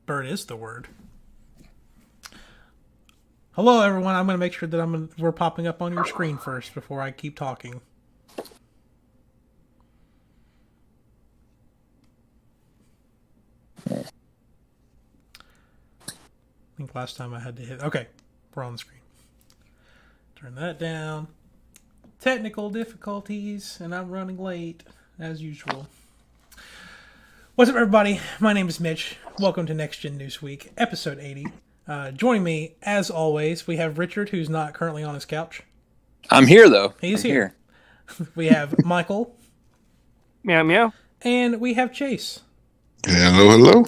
Bird is the word. Hello, everyone. I'm going to make sure that we're popping up on your screen first before I keep talking. I think last time I had to hit... Okay, we're on the screen. Turn that down. Technical difficulties, and I'm running late, as usual. What's up, everybody? My name is Mitch. Welcome to Next Gen Newsweek, episode 80. Joining me, as always, we have Richard, who's not currently on his couch. I'm here, though. He's here. We have Michael. Meow, meow. And we have Chase. Hello.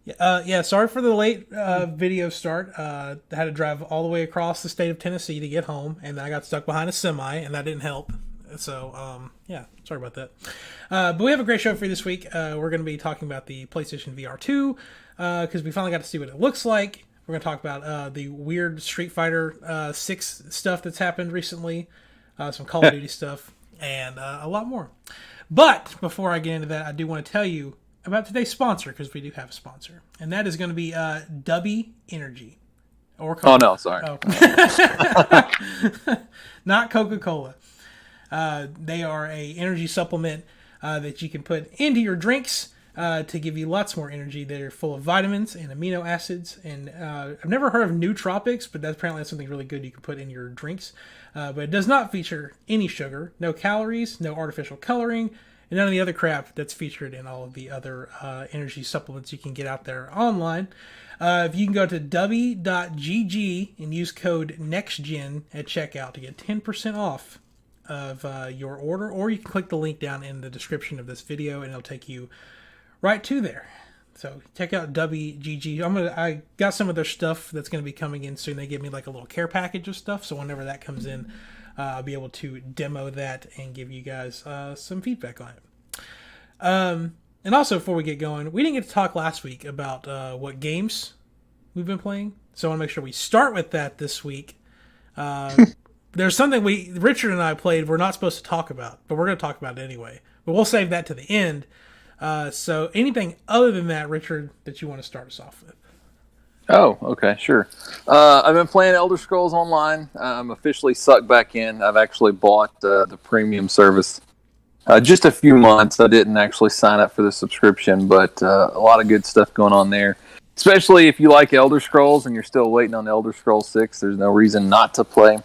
Yeah, sorry for the late video start. I had to drive all the way across the state of Tennessee to get home, and I got stuck behind a semi, and that didn't help. So, yeah, sorry about that. But we have a great show for you this week. We're going to be talking about the PlayStation VR2, because we finally got to see what it looks like. We're going to talk about the weird Street Fighter 6 stuff that's happened recently, some Call of Duty stuff, and a lot more. But before I get into that, I do want to tell you about today's sponsor, because we do have a sponsor, and that is going to be Dubby Energy. Or Coca- Oh, no, sorry. Oh. Not Coca-Cola. They are a energy supplement that you can put into your drinks to give you lots more energy. They're full of vitamins and amino acids, and I've never heard of nootropics, but that's something really good you can put in your drinks. But it does not feature any sugar, no calories, no artificial coloring, and none of the other crap that's featured in all of the other energy supplements you can get out there online. If you can go to dubby.gg and use code NEXTGEN at checkout to get 10% off of your order, or you can click the link down in the description of this video and it'll take you right to there. So check out WGG. I got some of their stuff that's going to be coming in soon. They give me like a little care package of stuff, so whenever that comes in, I'll be able to demo that and give you guys some feedback on it. And also, before we get going, we didn't get to talk last week about what games we've been playing, so I want to make sure we start with that this week. There's something Richard and I played we're not supposed to talk about, but we're going to talk about it anyway. But we'll save that to the end. So anything other than that, Richard, that you want to start us off with? Oh, okay, sure. I've been playing Elder Scrolls Online. I'm officially sucked back in. I've actually bought the premium service. Just a few months. I didn't actually sign up for the subscription, but a lot of good stuff going on there. Especially if you like Elder Scrolls and you're still waiting on Elder Scrolls 6, there's no reason not to play.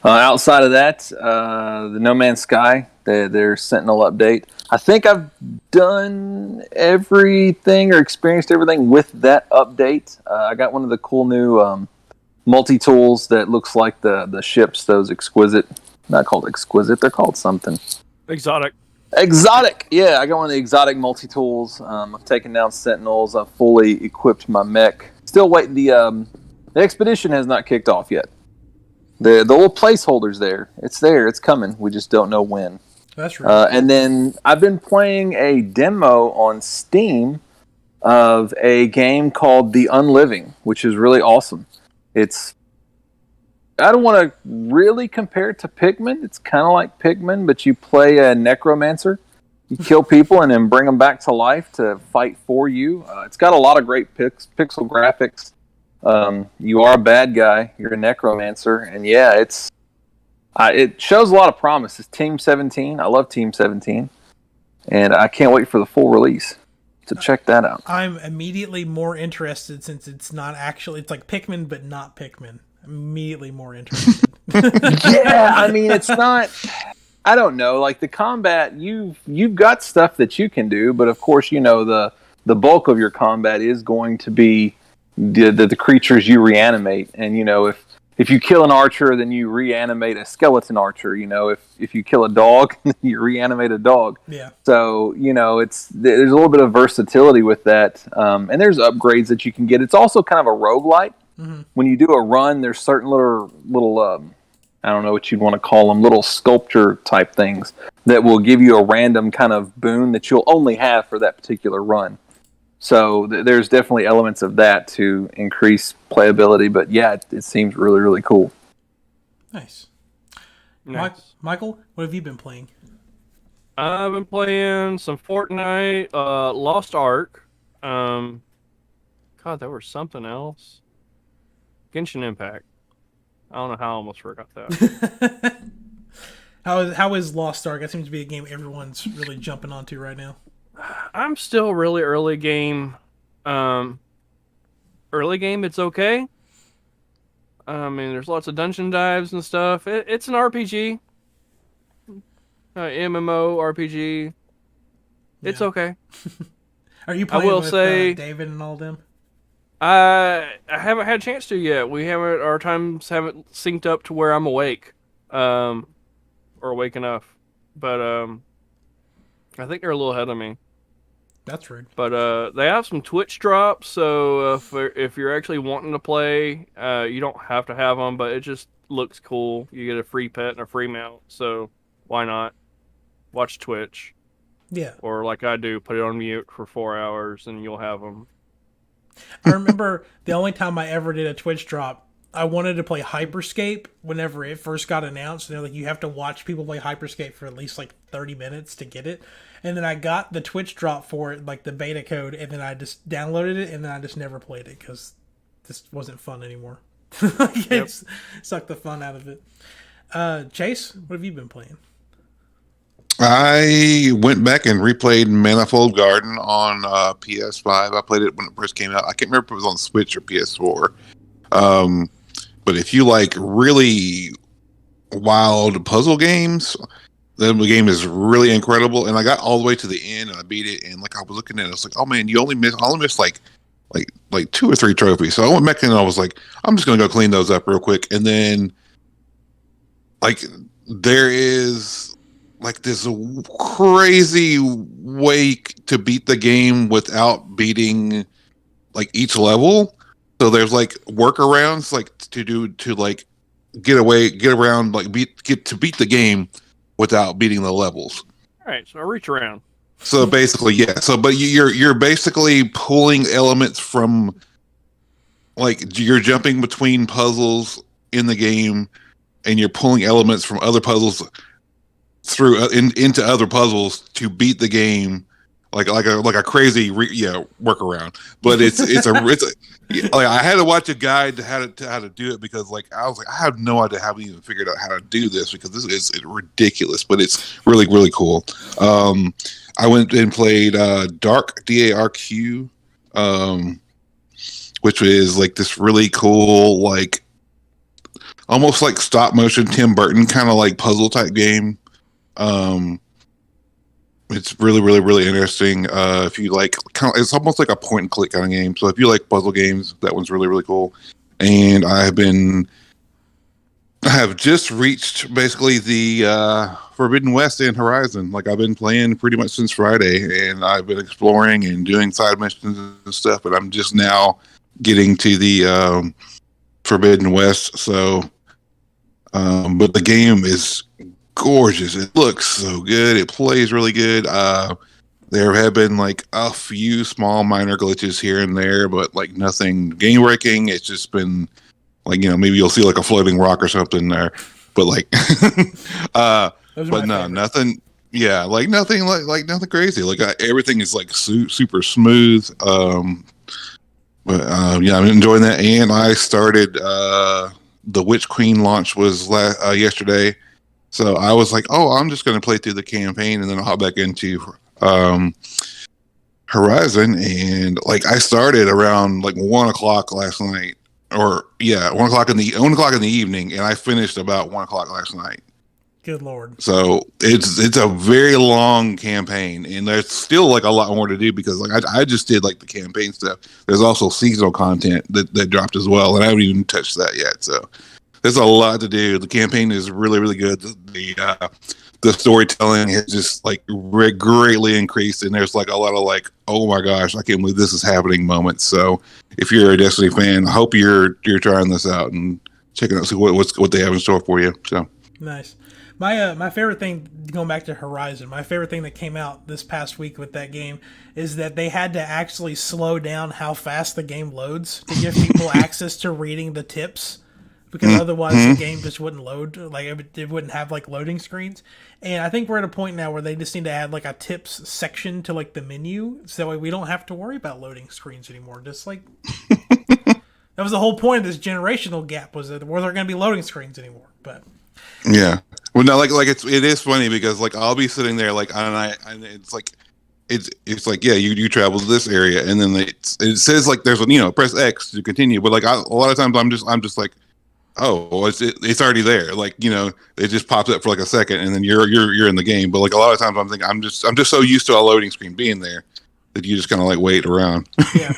Outside of that, the No Man's Sky, their Sentinel update. I think I've done everything or experienced everything with that update. I got one of the cool new multi-tools that looks like the ships, those exquisite, not called exquisite, they're called something. Exotic, yeah, I got one of the exotic multi-tools. I've taken down Sentinels, I've fully equipped my mech. Still waiting, the expedition has not kicked off yet. The little placeholder's there. It's there. It's coming. We just don't know when. That's right. And then I've been playing a demo on Steam of a game called The Unliving, which is really awesome. I don't want to really compare it to Pikmin. It's kind of like Pikmin, but you play a necromancer. You kill people and then bring them back to life to fight for you. It's got a lot of great pixel graphics. You are a bad guy. You're a necromancer, and yeah, it shows a lot of promise. It's Team 17. I love Team 17, and I can't wait for the full release to check that out. I'm immediately more interested since it's not actually. It's like Pikmin, but not Pikmin. I'm immediately more interested. Yeah, I mean, it's not. I don't know. Like the combat, you've got stuff that you can do, but of course, you know the bulk of your combat is going to be the creatures you reanimate, and you know if you kill an archer, then you reanimate a skeleton archer. You know, if you kill a dog, you reanimate a dog. Yeah. So you know there's a little bit of versatility with that, and there's upgrades that you can get. It's also kind of a roguelite. Mm-hmm. When you do a run, there's certain little I don't know what you'd want to call them, little sculpture type things that will give you a random kind of boon that you'll only have for that particular run. So there's definitely elements of that to increase playability, but yeah, it seems really, really cool. Nice. Michael, what have you been playing? I've been playing some Fortnite, Lost Ark. God, there was something else. Genshin Impact. I don't know how I almost forgot that. How is Lost Ark? That seems to be a game everyone's really jumping onto right now. I'm still really early game. Early game, it's okay. I mean, there's lots of dungeon dives and stuff. It's an RPG. MMO RPG. It's Yeah. okay. Are you playing will with say- David and all them? I haven't had a chance to yet. Our times haven't synced up to where I'm awake. Or awake enough. But I think they're a little ahead of me. That's rude. But they have some Twitch drops, so if you're actually wanting to play, you don't have to have them, but it just looks cool. You get a free pet and a free mount, so why not? Watch Twitch. Yeah. Or like I do, put it on mute for 4 hours and you'll have them. I remember the only time I ever did a Twitch drop, I wanted to play Hyperscape whenever it first got announced. And they're like, you have to watch people play Hyperscape for at least like 30 minutes to get it. And then I got the Twitch drop for it, like the beta code, and then I just downloaded it, and then I just never played it because this wasn't fun anymore. It sucked the fun out of it. Chase, what have you been playing? I went back and replayed Manifold Garden on PS5. I played it when it first came out. I can't remember if it was on Switch or PS4. But if you like really wild puzzle games, then the game is really incredible. And I got all the way to the end and I beat it. And like I was looking at it, I was like, oh man, I only missed like 2 or 3 trophies. So I went back and I was like, I'm just gonna go clean those up real quick. And then like there is like this crazy way to beat the game without beating like each level. So there's like workarounds like to like get around like beat the game without beating the levels. All right, so I reach around. So basically, yeah. So but you're basically pulling elements from like you're jumping between puzzles in the game, and you're pulling elements from other puzzles through into other puzzles to beat the game like a crazy workaround. But it's like I had to watch a guide to how to do it because like I was like I have no idea how we even figured out how to do this because this is ridiculous, but it's really really cool. I went and played Dark DARQ, which is like this really cool like almost like stop motion Tim Burton kind of like puzzle type game. It's really, really, really interesting. If you like, it's almost like a point and click kind of game. So if you like puzzle games, that one's really, really cool. And I have just reached basically the Forbidden West and Horizon. Like I've been playing pretty much since Friday, and I've been exploring and doing side missions and stuff. But I'm just now getting to the Forbidden West. So, but the game is gorgeous. It looks so good. It plays really good. There have been like a few small minor glitches here and there, but like nothing game breaking. It's just been like, maybe you'll see like a floating rock or something there, but like, but no, nothing. Yeah. Like nothing, like nothing crazy. Like everything is like super smooth. But yeah, I'm enjoying that. And I started, the Witch Queen launch was yesterday. So I was like, oh, I'm just going to play through the campaign and then I'll hop back into Horizon. And like I started around like 1 o'clock last night, or 1 o'clock in the evening, and I finished about 1 o'clock last night. Good Lord. So it's a very long campaign, and there's still like a lot more to do because like I just did like the campaign stuff. There's also seasonal content that dropped as well, and I haven't even touched that yet. So there's a lot to do. The campaign is really, really good. The storytelling has just like greatly increased, and there's like a lot of like, oh my gosh, I can't believe this is happening moments. So if you're a Destiny fan, I hope you're trying this out and checking out see what they have in store for you. So nice. My favorite thing, going back to Horizon, my favorite thing that came out this past week with that game is that they had to actually slow down how fast the game loads to give people access to reading the tips because otherwise the game just wouldn't load. Like it wouldn't have like loading screens. And I think we're at a point now where they just need to add like a tips section to like the menu, so that way we don't have to worry about loading screens anymore. Just like that was the whole point of this generational gap, was that there weren't going to be loading screens anymore. But yeah, well, no, like it is funny because like I'll be sitting there like and it's like. It's like, yeah, you travel to this area, and then it says like there's press X to continue, but like a lot of times I'm just like, oh, well, it's already there, like it just pops up for like a second, and then you're in the game. But like a lot of times I'm just so used to a loading screen being there that you just kind of like wait around. Yeah,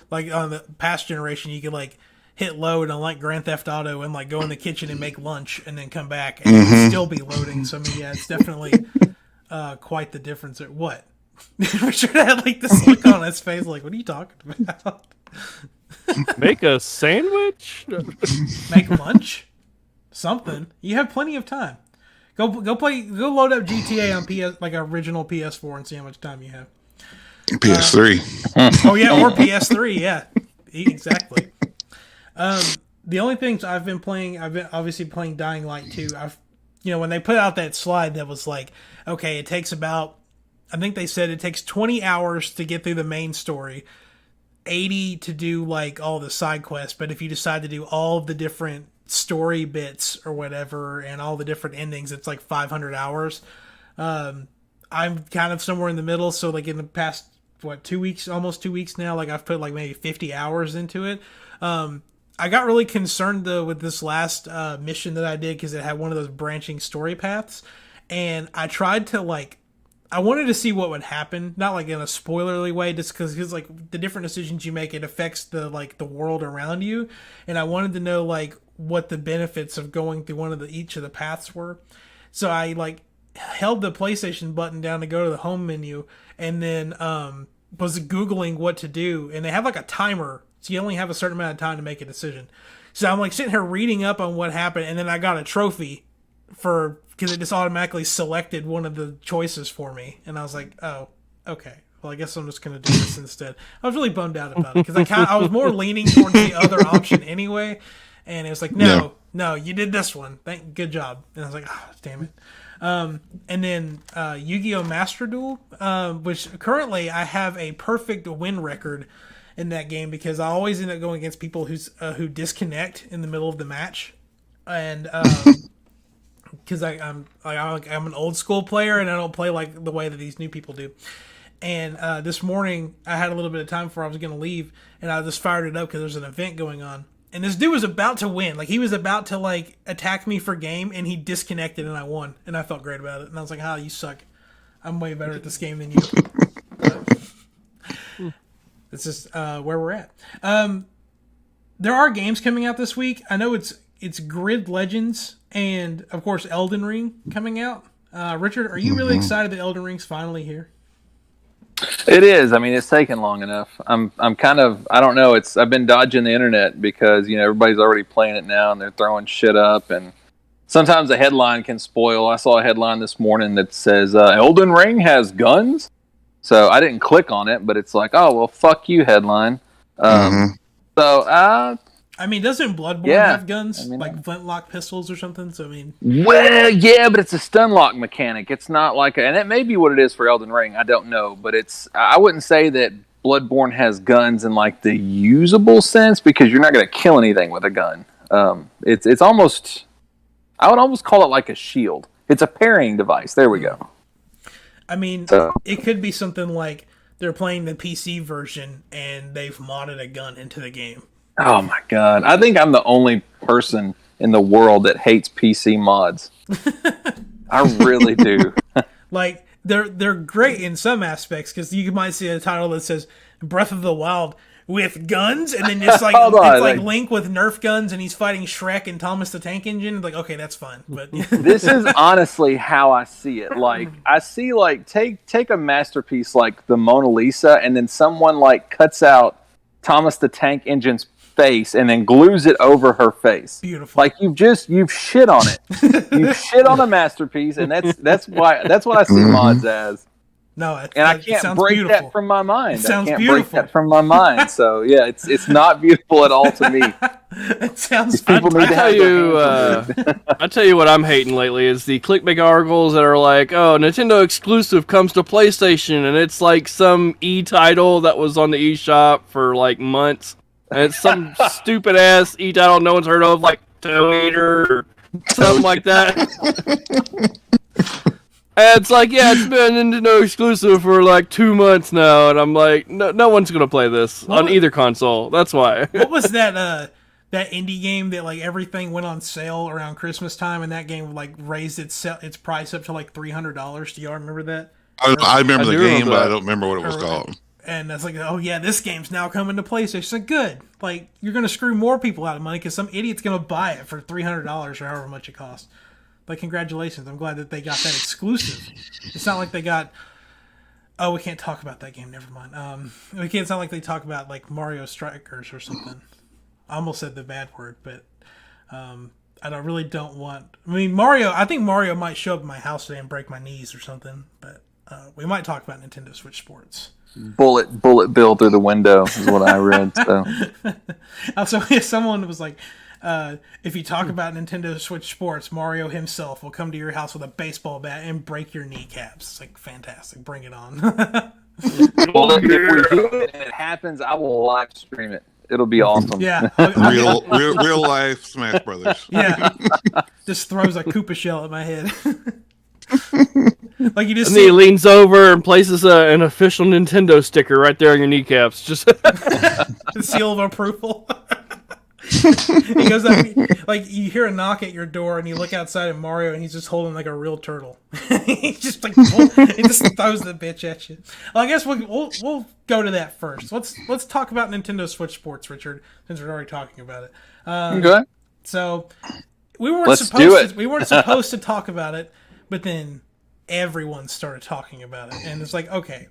like on the past generation, you could like hit load on like Grand Theft Auto and like go in the kitchen and make lunch, and then come back and it'd still be loading. So I mean, yeah, it's definitely quite the difference. What? Richard had like this look on his face, like, "What are you talking about?" Make a sandwich? Make lunch? Something. You have plenty of time. Go load up GTA on PS, like original PS4, and see how much time you have. PS3. Oh yeah, or PS3. Yeah, exactly. The only things I've been obviously playing Dying Light 2. When they put out that slide that was like, okay, it takes about, I think they said it takes 20 hours to get through the main story, 80 to do like all the side quests, but if you decide to do all of the different story bits or whatever and all the different endings, it's like 500 hours. I'm kind of somewhere in the middle, so like in the past, almost 2 weeks now, like I've put like maybe 50 hours into it. I got really concerned though with this last mission that I did, because it had one of those branching story paths, and I tried to I wanted to see what would happen, not like in a spoilerly way, just because like the different decisions you make, it affects the world around you, and I wanted to know like what the benefits of going through each of the paths were. So I like held the PlayStation button down to go to the home menu, and then was Googling what to do, and they have like a timer, so you only have a certain amount of time to make a decision. So I'm like sitting here reading up on what happened, and then I got a trophy because it just automatically selected one of the choices for me, and I was like, oh, okay, well I guess I'm just gonna do this instead. I was really bummed out about it, because I was more leaning towards the other option anyway, and it was like, no, you did this one, good job. And I was like, oh, damn it. And then Yu-Gi-Oh! Master Duel, which currently I have a perfect win record in that game, because I always end up going against people who disconnect in the middle of the match, and because I'm an old school player and I don't play like the way that these new people do. And this morning I had a little bit of time before I was going to leave, and I just fired it up because there's an event going on. And this dude was about to win. Like, he was about to like attack me for game, and he disconnected, and I won. And I felt great about it. And I was like, "Ah, you suck. I'm way better at this game than you." It's just where we're at. There are games coming out this week. I know it's Grid Legends and, of course, Elden Ring coming out. Richard, are you really excited that Elden Ring's finally here? It is. I mean, it's taken long enough. I'm kind of, I don't know. I've been dodging the internet because, everybody's already playing it now and they're throwing shit up, and sometimes a headline can spoil. I saw a headline this morning that says Elden Ring has guns. So I didn't click on it, but it's like, oh, well, fuck you, headline. So, I mean, doesn't Bloodborne have guns? Like flintlock pistols or something? So, I mean... Well, yeah, but it's a stun lock mechanic. It's not like... and it may be what it is for Elden Ring. I don't know. But I wouldn't say that Bloodborne has guns in, like, the usable sense, because you're not going to kill anything with a gun. It's almost... I would almost call it like a shield. It's a parrying device. There we go. I mean, it could be something like they're playing the PC version and they've modded a gun into the game. Oh my god. I think I'm the only person in the world that hates PC mods. I really do. Like, they're great in some aspects, because you might see a title that says Breath of the Wild with guns, and then it's like Link with Nerf guns, and he's fighting Shrek and Thomas the Tank Engine. Like, okay, that's fun. But this is honestly how I see it. Like, I see, like, take a masterpiece like the Mona Lisa, and then someone like cuts out Thomas the Tank Engine's face and then glues it over her face. Beautiful. Like, you've shit on it. You've shit on a masterpiece, and that's what I see mods as. No, and I can't break that from my mind. It sounds I can't beautiful. break that from my mind. So yeah, it's not beautiful at all to me. It sounds. People need to have their hands removed. I tell you what I'm hating lately is the clickbait articles that are like, oh, Nintendo exclusive comes to PlayStation, and it's like some title that was on the eShop for like months, and it's some stupid ass title no one's heard of, like Toe Eater or something like that. And it's like, yeah, it's been Nintendo exclusive for like 2 months now, and I'm like, no one's gonna play this on either console. That's why. What was that indie game that like everything went on sale around Christmas time, and that game like raised its price up to like $300? Do y'all remember that? I remember the game, remember but that. I don't remember what it was called. And it's like, oh yeah, this game's now coming to PlayStation. It's like, good. Like, you're gonna screw more people out of money because some idiot's gonna buy it for $300 or however much it costs. Like, congratulations. I'm glad that they got that exclusive. It's not like they got... Oh, we can't talk about that game. Never mind. It's not like they talk about, like, Mario Strikers or something. I almost said the bad word, but I really don't want... I mean, I think Mario might show up at my house today and break my knees or something, but we might talk about Nintendo Switch Sports. Bullet bill through the window is what I read. So Also, someone was like... if you talk about Nintendo Switch Sports, Mario himself will come to your house with a baseball bat and break your kneecaps. It's like, fantastic. Bring it on. well, if we do it and it happens, I will live stream it. It'll be awesome. Yeah. real life Smash Brothers. Yeah. Just throws a Koopa shell at my head. Like you just and then he leans over and places an official Nintendo sticker right there on your kneecaps. Just the seal of approval. He goes up, like you hear a knock at your door, and you look outside at Mario, and he's just holding like a real turtle. He just like he just throws the bitch at you. Well, I guess we'll go to that first. Let's talk about Nintendo Switch Sports, Richard, since we're already talking about it. Okay. So we weren't supposed to talk about it, but then everyone started talking about it, and it's like, okay,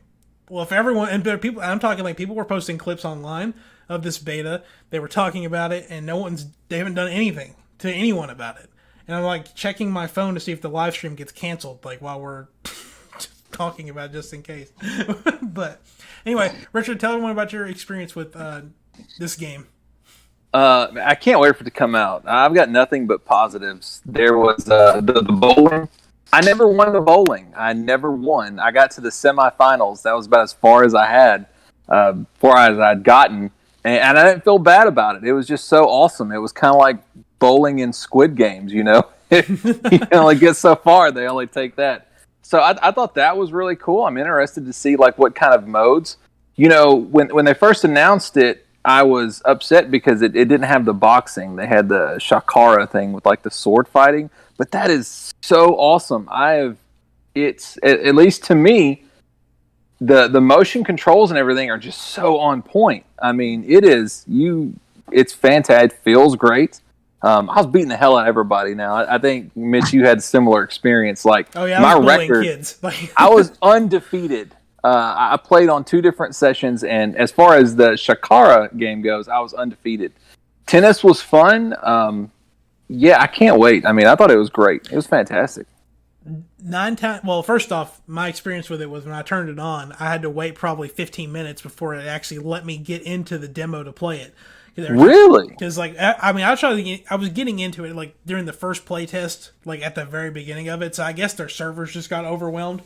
well, if everyone and there are people, I'm talking like people were posting clips online of this beta. They were talking about it, and they haven't done anything to anyone about it. And I'm like checking my phone to see if the live stream gets canceled, like while we're talking about it, just in case. But anyway, Richard, tell everyone about your experience with this game. I can't wait for it to come out. I've got nothing but positives. There was the bowling. I never won the bowling. I never won. I got to the semifinals. That was about as far as I had, far as I'd gotten. And I didn't feel bad about it. It was just so awesome. It was kind of like bowling in Squid Games, you know? You can only get so far. They only take that. So I thought that was really cool. I'm interested to see like what kind of modes. You know, when they first announced it, I was upset because it didn't have the boxing. They had the Shakara thing with like the sword fighting. But that is so awesome. It's at least to me, the motion controls and everything are just so on point. I mean, it's fantastic. It feels great. I was beating the hell out of everybody now. I think, Mitch, you had a similar experience. Like, my record, kids. I was undefeated. I played on 2 different sessions, and as far as the Shakara game goes, I was undefeated. Tennis was fun. Yeah, I can't wait. I mean, I thought it was great. It was fantastic. 9 times. Well, first off, my experience with it was when I turned it on, I had to wait probably 15 minutes before it actually let me get into the demo to play it. Really? Because like I mean, I was getting into it like during the first play test, like at the very beginning of it. So I guess their servers just got overwhelmed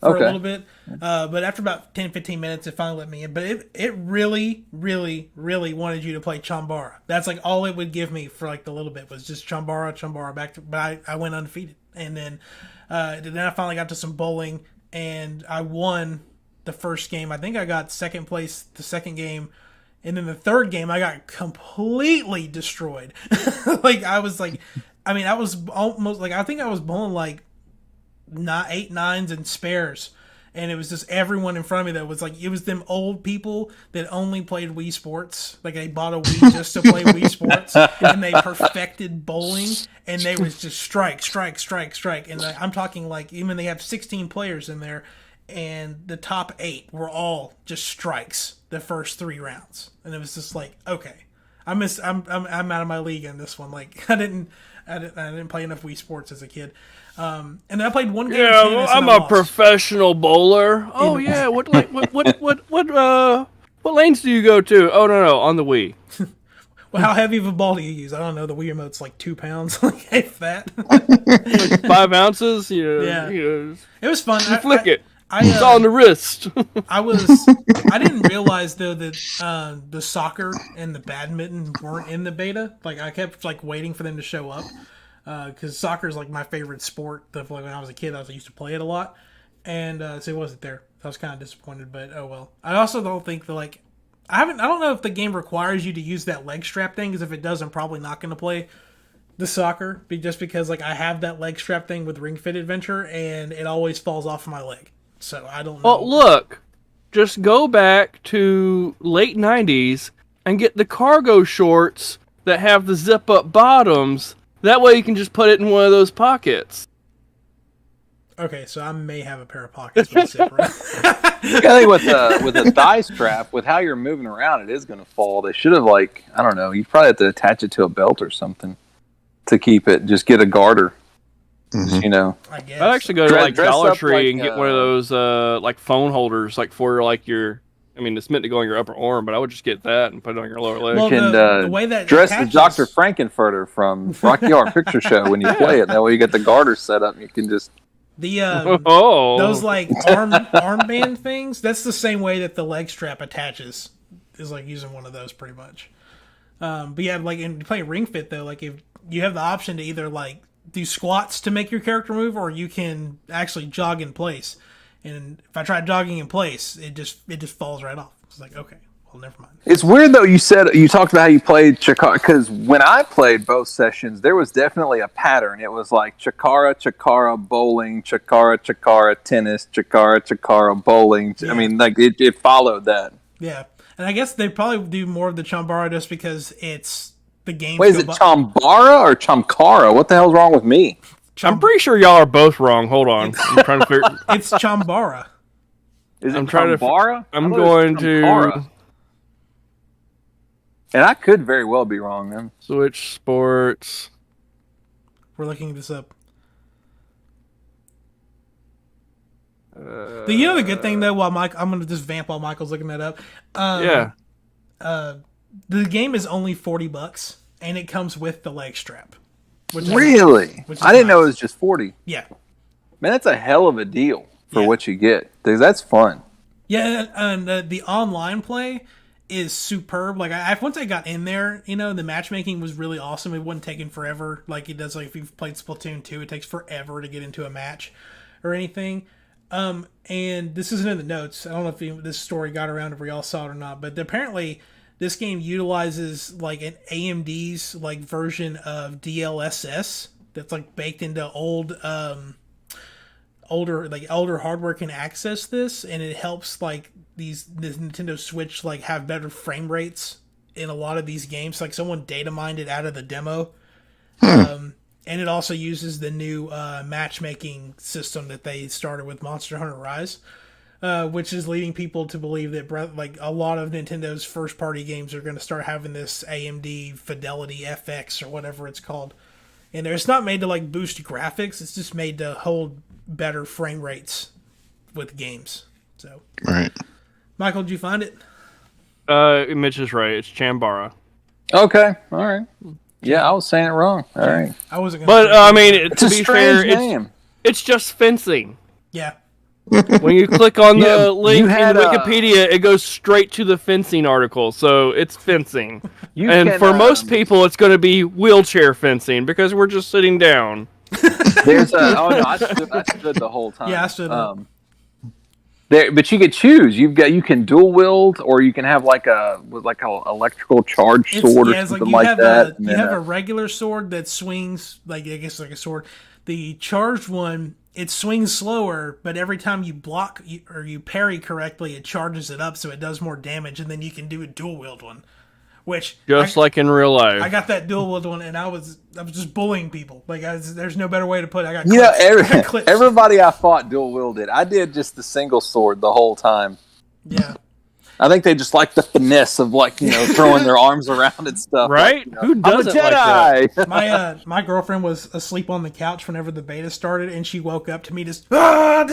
for a little bit. But after about 10-15 minutes, it finally let me in. But it really, really, really wanted you to play Chambara. That's like all it would give me for like the little bit was just Chambara back to. But I went undefeated, and then I finally got to some bowling, and I won the first game. I think I got second place the second game. And then the third game, I got completely destroyed. I was almost like, I think I was bowling like 8 nines and spares. And it was just everyone in front of me that was like, it was them old people that only played Wii Sports. Like they bought a Wii just to play Wii Sports. And they perfected bowling. And they was just strike. And I'm talking like, even they have 16 players in there. And the top 8 were all just strikes the first 3 rounds. And it was just like, okay, I'm out of my league in this one. Like I didn't play enough Wii Sports as a kid. And I played one game. Yeah, well, I'm a professional bowler. Oh yeah, what lanes do you go to? Oh no, on the Wii. Well, how heavy of a ball do you use? I don't know. The Wii Remote's like 2 pounds, like if that. Like 5 ounces. Yeah. It was fun. You flick it. It's on the wrist. I didn't realize though that the soccer and the badminton weren't in the beta. Like I kept like waiting for them to show up because soccer is like my favorite sport. Like when I was a kid, I used to play it a lot, and so it wasn't there. I was kind of disappointed, but oh well. I also don't think that like I don't know if the game requires you to use that leg strap thing. Because if it does, I'm probably not going to play the soccer just because like I have that leg strap thing with Ring Fit Adventure, and it always falls off of my leg. So I don't know. Well, look, just go back to late 90s and get the cargo shorts that have the zip-up bottoms. That way you can just put it in one of those pockets. Okay, so I may have a pair of pockets with a zipper. I think with a thigh strap, with how you're moving around, it is going to fall. They should have I don't know. You probably have to attach it to a belt or something to keep it. Just get a garter. Mm-hmm. I guess. I'd actually go to Dollar Tree and get one of those phone holders, for your. I mean, it's meant to go on your upper arm, but I would just get that and put it on your lower leg. Well, you can the way that dress as Dr. Frankenfurter from Rocky Horror Picture Show when you play it. That way you get the garter set up and you can just... those armband things, that's the same way that the leg strap attaches, is like using one of those pretty much. But yeah, like in playing Ring Fit though, like if you have the option to either do squats to make your character move, or you can actually jog in place. And if I try jogging in place, it just falls right off. It's like, okay, well, never mind. It's weird though. You talked about how you played Chikara, because when I played both sessions, there was definitely a pattern. It was like Chikara, bowling, Chikara, tennis, Chikara, bowling. Yeah. I mean, it followed that. Yeah, and I guess they probably do more of the Chambara just because it's the game. Wait, is it Chambara or Chamkara? What the hell's wrong with me? I'm pretty sure y'all are both wrong. Hold on. I'm trying to figure... It's Chambara. Is it Chambara? I'm going to... And I could very well be wrong, then. Switch Sports. We're looking this up. The good thing, though, I'm going to just vamp while Michael's looking that up. The game is only $40, and it comes with the leg strap. Really? I didn't know it was just 40. Yeah. Man, that's a hell of a deal for what you get. That's fun. Yeah, and the online play is superb. Once I got in there, the matchmaking was really awesome. It wasn't taking forever like it does. Like if you've played Splatoon 2, it takes forever to get into a match or anything. And this isn't in the notes. I don't know if this story got around if we all saw it or not, but apparently this game utilizes an AMD's version of DLSS that's baked into older hardware can access this, and it helps this Nintendo Switch have better frame rates in a lot of these games. Someone data mined it out of the demo. And it also uses the new matchmaking system that they started with Monster Hunter Rise. Which is leading people to believe that a lot of Nintendo's first-party games are going to start having this AMD Fidelity FX or whatever it's called. And it's not made to boost graphics; it's just made to hold better frame rates with games. So, right, Michael, did you find it? Mitch is right. It's Chambara. Okay, all right. Yeah, I was saying it wrong. All right, I wasn't. But I mean, to be fair, it's just fencing. Yeah. When you click on the link in Wikipedia, it goes straight to the fencing article, so it's fencing. For most people, it's going to be wheelchair fencing because we're just sitting down. I stood the whole time. Yeah, I stood up. But you could choose. You can dual wield, or you can have a electrical charge sword or something like that. You have a regular sword that swings like a sword. The charged one, it swings slower, but every time you block or you parry correctly, it charges it up so it does more damage, and then you can do a dual wield one, which like in real life. I got that dual wield one, and I was just bullying people. There's no better way to put it. I got clips. Everybody I fought dual wielded. I did just the single sword the whole time. Yeah. I think they just like the finesse of like, throwing their arms around and stuff. Right? Like, Who I'm a doesn't like that? Jedi. My girlfriend was asleep on the couch whenever the beta started, and she woke up to me just like,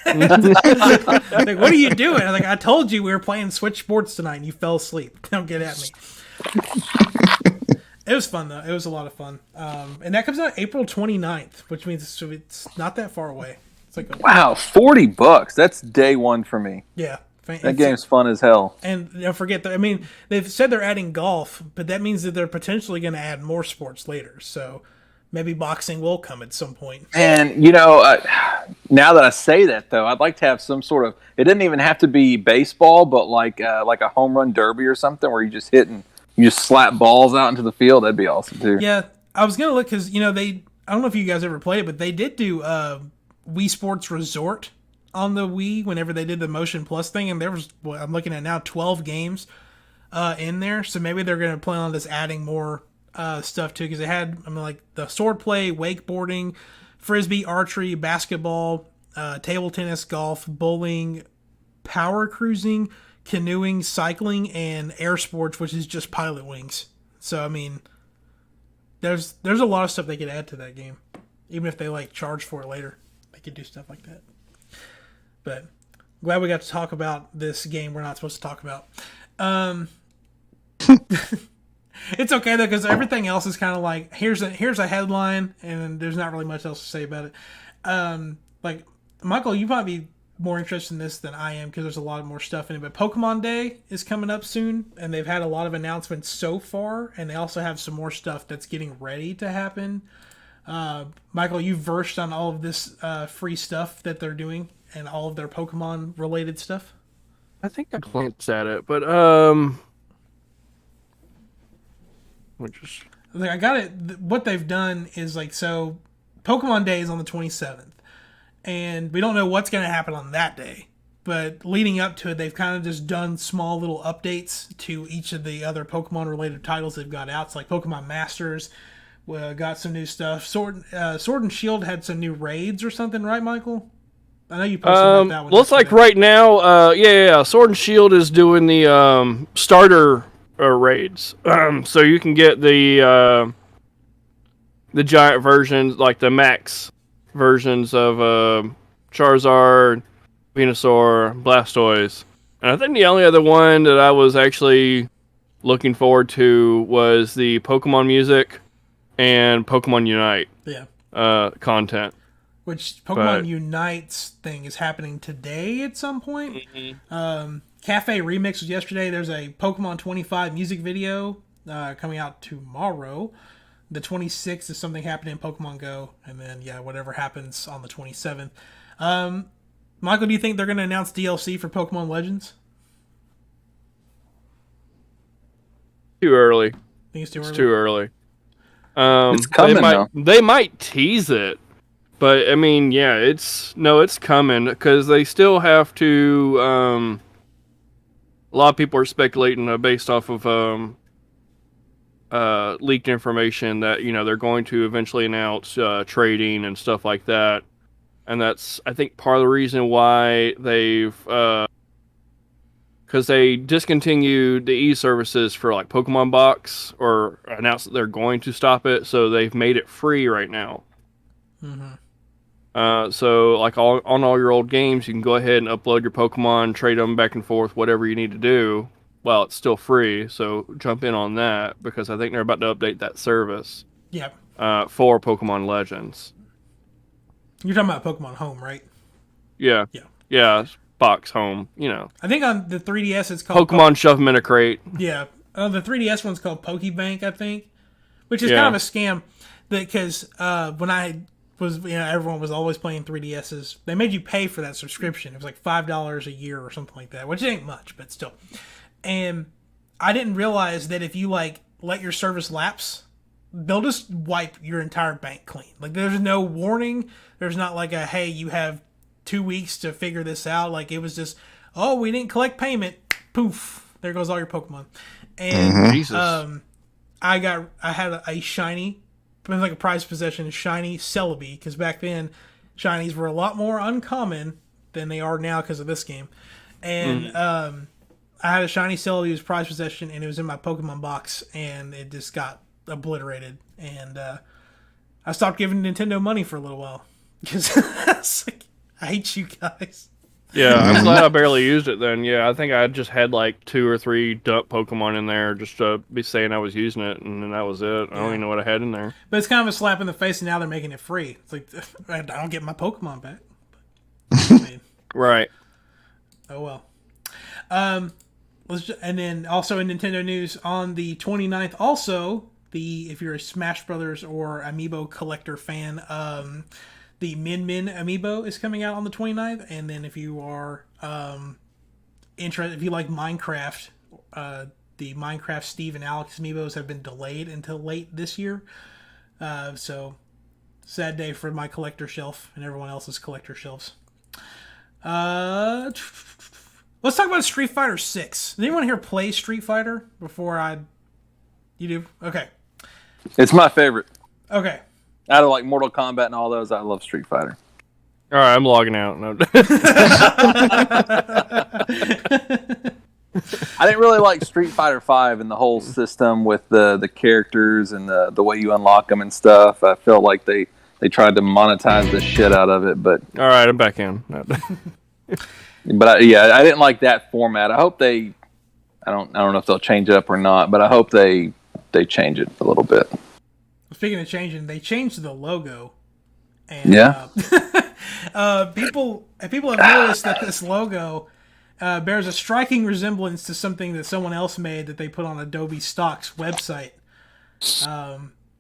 what are you doing? I'm like, I told you we were playing Switch Sports tonight, and you fell asleep. Don't get at me. It was fun though. It was a lot of fun. And that comes out April 29th, which means it's not that far away. It's like Wow, $40. That's day one for me. Yeah. That game's fun as hell. And don't forget that, I mean, they've said they're adding golf, but that means that they're potentially going to add more sports later. So maybe boxing will come at some point. And, now that I say that, though, I'd like to have some sort of, it doesn't even have to be baseball, but like a home run derby or something where you just hit and you just slap balls out into the field. That'd be awesome, too. Yeah, I was going to look because, I don't know if you guys ever played it, but they did do Wii Sports Resort on the Wii whenever they did the Motion Plus thing, and there was, I'm looking at now, 12 games in there, so maybe they're going to plan on just adding more stuff too, because they had, like the sword play, wakeboarding, frisbee, archery, basketball, table tennis, golf, bowling, power cruising, canoeing, cycling, and air sports, which is just pilot wings. So there's a lot of stuff they could add to that game, even if they charge for it later. They could do stuff like that. But glad we got to talk about this game we're not supposed to talk about. It's okay though, because everything else is kind of like here's a headline, and there's not really much else to say about it. Michael, you might be more interested in this than I am because there's a lot more stuff in it. But Pokemon Day is coming up soon, and they've had a lot of announcements so far, and they also have some more stuff that's getting ready to happen. Michael, you've versed on all of this free stuff that they're doing and all of their Pokemon related stuff. I think I glanced at it, but I got it. What they've done is so Pokemon Day is on the 27th, and we don't know what's going to happen on that day. But leading up to it, they've kind of just done small little updates to each of the other Pokemon related titles they've got out. It's like Pokemon Masters got some new stuff. Sword and Shield had some new raids or something, right, Michael? I know you posted about that one. Looks like right now, Sword and Shield is doing the starter raids. So you can get the giant versions, like the max versions of Charizard, Venusaur, Blastoise. And I think the only other one that I was actually looking forward to was the Pokemon Music and Pokemon Unite content. Which Pokemon Unite's thing is happening today at some point. Mm-hmm. Cafe Remix was yesterday. There's a Pokemon 25 music video coming out tomorrow. The 26th is something happening in Pokemon Go. And then, whatever happens on the 27th. Michael, do you think they're going to announce DLC for Pokemon Legends? Too early. Think it's too early? It's too early. It's coming, they might tease it. But, it's coming, because they still have to, a lot of people are speculating based off of leaked information that, they're going to eventually announce trading and stuff like that. And that's, I think, part of the reason why they've, because they discontinued the e-services for, Pokemon Box, or announced that they're going to stop it, so they've made it free right now. Mm-hmm. So, on all your old games, you can go ahead and upload your Pokemon, trade them back and forth, whatever you need to do. Well, it's still free, so jump in on that, because I think they're about to update that service. Yep. For Pokemon Legends. You're talking about Pokemon Home, right? Yeah. Yeah. Yeah, Box Home, I think on the 3DS it's called... Pokemon Shove them in a crate. Yeah. The 3DS one's called Pokebank, I think, which is kind of a scam, because when I was, everyone was always playing 3DSs. They made you pay for that subscription. It was like $5 a year or something like that, which ain't much, but still. And I didn't realize that if you let your service lapse, they'll just wipe your entire bank clean. There's no warning. There's not hey, you have 2 weeks to figure this out. It was just, oh, we didn't collect payment. Poof, there goes all your Pokemon. And Jesus. I had a shiny, it was like a prized possession, shiny Celebi, because back then shinies were a lot more uncommon than they are now because of this game. And I had a shiny Celebi, it was prized possession, and it was in my Pokemon box, and it just got obliterated. And I stopped giving Nintendo money for a little while because I hate you guys. Yeah, I'm glad I barely used it then. Yeah, I think I just had like 2 or 3 dump Pokemon in there just to be saying I was using it, and then that was it. I don't even know what I had in there. But it's kind of a slap in the face, and now they're making it free. It's like, I don't get my Pokemon back. I mean, Right. oh well. And then also in Nintendo news, on the 29th, also, if you're a Smash Brothers or Amiibo collector fan, the Min Min Amiibo is coming out on the 29th, and then if you are interested, if you like Minecraft, the Minecraft Steve and Alex Amiibos have been delayed until late this year. So, sad day for my collector shelf and everyone else's collector shelves. Let's talk about Street Fighter 6. Does anyone here play Street Fighter before You do? Okay. It's my favorite. Okay. Out of like Mortal Kombat and all those, I love Street Fighter. All right, I'm logging out. No. I didn't really like Street Fighter 5 and the whole system with the characters and the way you unlock them and stuff. I felt like they tried to monetize the shit out of it, but All right, I'm back in. I didn't like that format. I hope I don't know if they'll change it up or not, but I hope they change it a little bit. Speaking of changing, they changed the logo. And, people have noticed that this logo bears a striking resemblance to something that someone else made that they put on Adobe Stock's website,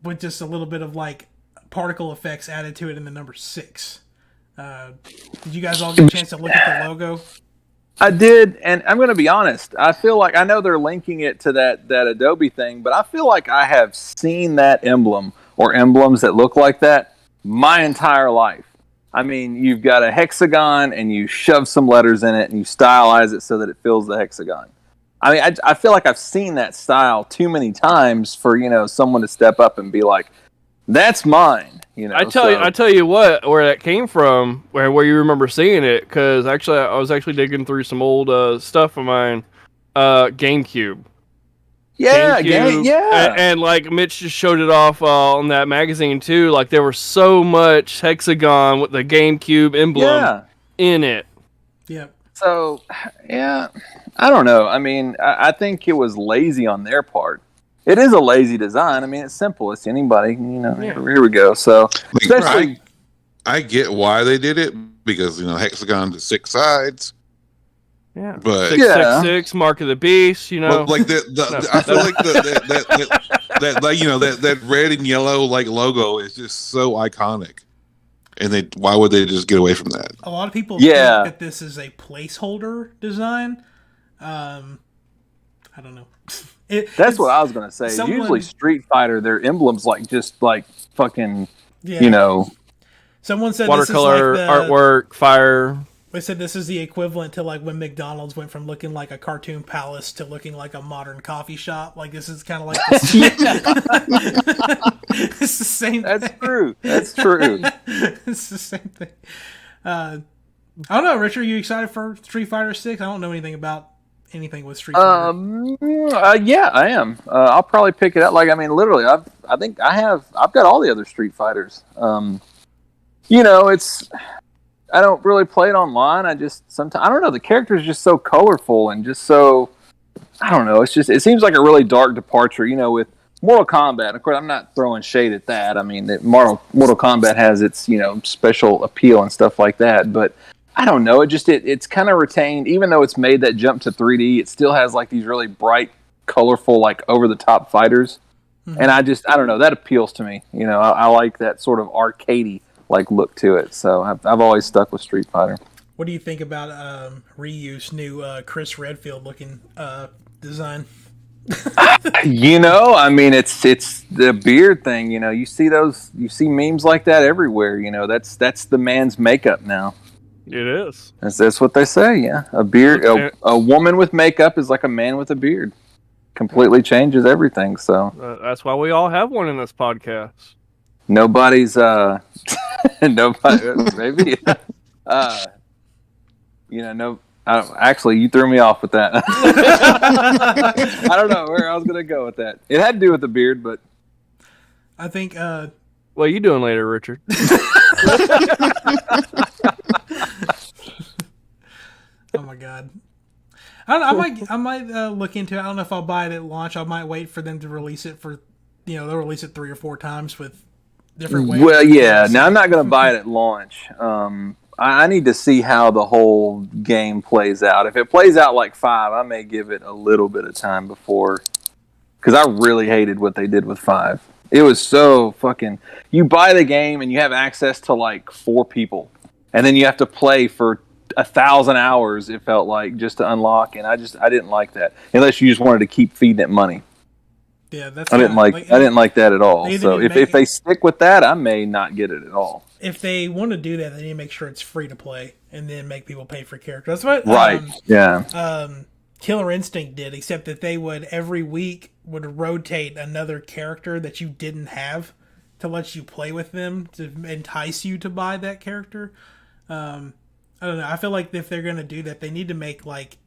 with just a little bit of like particle effects added to it in the number 6. Did you guys all get a chance to look at the logo? I did, and I'm going to be honest. I feel like I know they're linking it to that Adobe thing, but I feel like I have seen that emblem or emblems that look like that my entire life. I mean, you've got a hexagon, and you shove some letters in it, and you stylize it so that it fills the hexagon. I mean, I feel like I've seen that style too many times for someone to step up and be like, "That's mine." I tell you what, where that came from, where you remember seeing it, because actually I was digging through some old stuff of mine, GameCube. Yeah, GameCube, and like Mitch just showed it off on that magazine too. Like there was so much hexagon with the GameCube emblem in it. Yep. So, yeah, I don't know. I mean, I think it was lazy on their part. It is a lazy design. I mean, it's simple. It's anybody, Here we go. So, especially, I get why they did it because hexagon to 6 sides. Yeah, but 666 Mark of the Beast. But like I feel like that red and yellow like logo is just so iconic. And why would they just get away from that? A lot of people think that this is a placeholder design. I don't know. That's what I was going to say. Usually Street Fighter, their emblems just like fucking, Someone said watercolor, this is like artwork, fire. They said this is the equivalent to like when McDonald's went from looking like a cartoon palace to looking like a modern coffee shop. Like this is kind of like this. It's the same thing. That's true. That's true. It's the same thing. I don't know, Richard, are you excited for Street Fighter 6? I don't know anything about anything with Street Fighter. Yeah, I am. I'll probably pick it up. Like, I mean, literally, I've got all the other Street Fighters. I don't really play it online. I don't know. The character's just so colorful and just so, I don't know. It seems like a really dark departure, with Mortal Kombat. Of course, I'm not throwing shade at that. I mean, Mortal Kombat has its, special appeal and stuff like that. But I don't know. It's kind of retained, even though it's made that jump to 3D, it still has like these really bright, colorful, like over the top fighters. Mm-hmm. And I don't know. That appeals to me. I like that sort of arcadey like look to it. So I've always stuck with Street Fighter. What do you think about Ryu's new Chris Redfield looking design? I mean, it's the beard thing. You see memes like that everywhere. That's the man's makeup now. It is. That's what they say. Yeah, a beard, a woman with makeup is like a man with a beard. Completely changes everything. So that's why we all have one in this podcast. Nobody's nobody maybe Actually, you threw me off with that. I don't know where I was gonna go with that. It had to do with the beard, but I think. What are you doing later, Richard? Oh my god. I might look into it. I don't know if I'll buy it at launch. I might wait for them to release it for, they'll release it 3 or 4 times with different ways. Well, yeah. Now I'm not going to buy it at launch. I need to see how the whole game plays out. If it plays out like 5, I may give it a little bit of time before, because I really hated what they did with 5. It was so fucking. You buy the game and you have access to like 4 people, and then you have to play for 1,000 hours. It felt like, just to unlock, and I didn't like that. Unless you just wanted to keep feeding it money. Yeah, that's. I didn't like that at all. So if they stick with that, I may not get it at all. If they want to do that, they need to make sure it's free to play, and then make people pay for characters. That's what. Right. Yeah. Killer Instinct did, except that they would every week would rotate another character that you didn't have to let you play with them to entice you to buy that character. I don't know. I feel like if they're gonna do that, they need to make like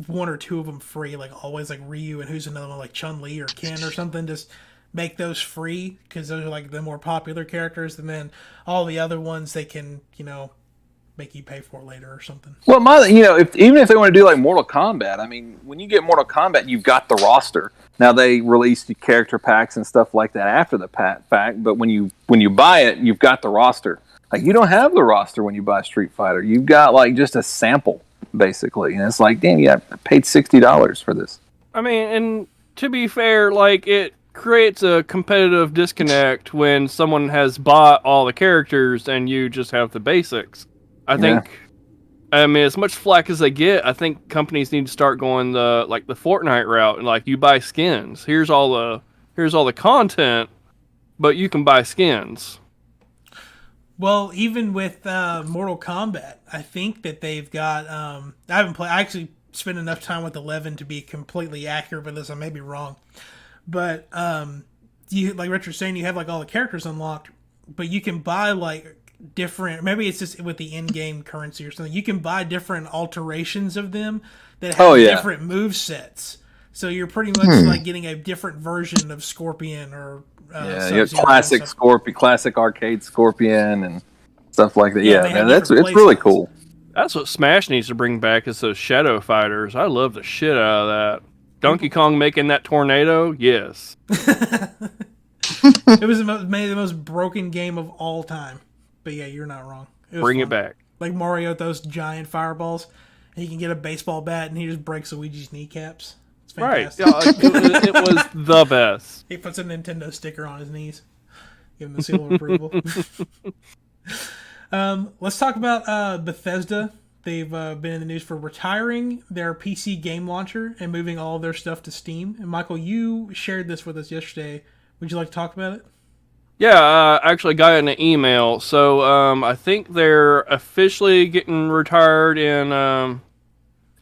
1 or 2 of them free, like always, like Ryu, and who's another one, like Chun-Li or Ken or something. Just make those free, because those are like the more popular characters, and then all the other ones they can, make you pay for later or something. Well, even if they want to do like Mortal Kombat, I mean, when you get Mortal Kombat, you've got the roster. Now they released character packs and stuff like that after the fact, but when you buy it, you've got the roster. Like, you don't have the roster when you buy Street Fighter. You've got like just a sample, basically, and it's like, damn, yeah, I paid $60 for this. I mean, and to be fair, like, it creates a competitive disconnect when someone has bought all the characters and you just have the basics. I think, as much flack as they get, I think companies need to start going the Fortnite route, and like, you buy skins. Here's all the content, but you can buy skins. Well, even with Mortal Kombat, I think that they've got. I haven't played. I actually spent enough time with 11 to be completely accurate with this. I may be wrong, but you, like Richard's saying, you have like all the characters unlocked, but you can buy like different. Maybe it's just with the in-game currency or something. You can buy different alterations of them that have different move sets. So you're pretty much like getting a different version of Scorpion or. You have classic Scorpion, classic arcade Scorpion, and stuff like that. It's really cool. That's what Smash needs to bring back, is those Shadow Fighters. I love the shit out of that. Donkey Kong making that tornado, yes. It was maybe the most broken game of all time. But yeah, you're not wrong. Bring it back. Like Mario with those giant fireballs, and he can get a baseball bat and he just breaks Luigi's kneecaps. Right. It was the best. He puts a Nintendo sticker on his knees. Give him the seal of approval. Let's talk about Bethesda. They've been in the news for retiring their PC game launcher and moving all of their stuff to Steam. And Michael, you shared this with us yesterday. Would you like to talk about it? Yeah, I actually got an email. So I think they're officially getting retired in...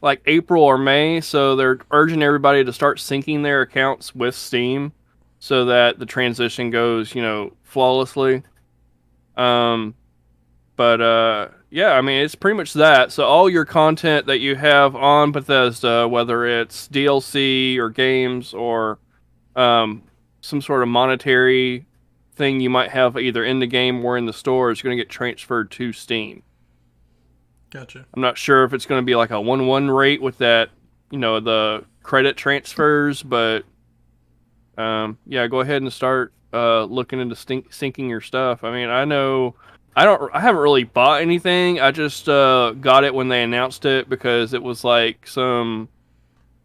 like April or May, so they're urging everybody to start syncing their accounts with Steam so that the transition goes, flawlessly. Yeah, I mean, it's pretty much that. So all your content that you have on Bethesda, whether it's DLC or games or some sort of monetary thing you might have either in the game or in the store, is going to get transferred to Steam. Gotcha. I'm not sure if it's going to be like a 1-1 rate with that, the credit transfers, but go ahead and start looking into syncing your stuff. I mean, I haven't really bought anything. I just got it when they announced it because it was like some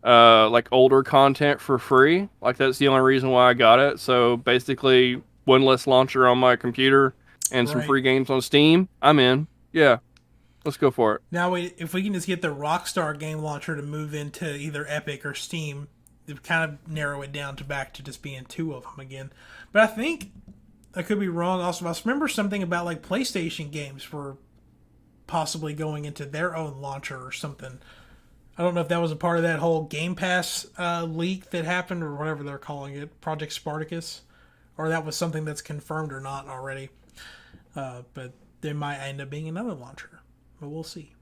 like older content for free. Like, that's the only reason why I got it. So basically, one less launcher on my computer and some free games on Steam. I'm in. Yeah. Let's go for it. Now, if we can just get the Rockstar game launcher to move into either Epic or Steam, to kind of narrow it down back to just being 2 of them again. But I think, I could be wrong also, I remember something about like PlayStation games were possibly going into their own launcher or something. I don't know if that was a part of that whole Game Pass leak that happened, or whatever they're calling it, Project Spartacus, or that was something that's confirmed or not already. But there might end up being another launcher. But we'll see.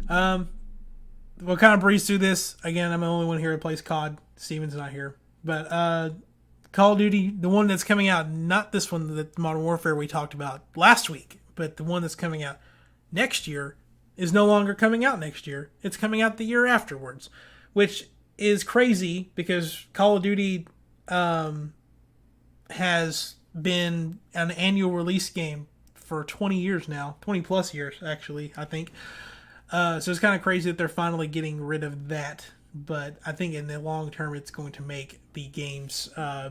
We'll kind of breeze through this. Again, I'm the only one here that plays COD. Steven's not here. But Call of Duty, the one that's coming out, not this one, the Modern Warfare we talked about last week, but the one that's coming out next year is no longer coming out next year. It's coming out the year afterwards, which is crazy because Call of Duty has been an annual release game for 20 years now, 20 plus years actually, I think. So it's kind of crazy that they're finally getting rid of that. But I think in the long term, it's going to make the games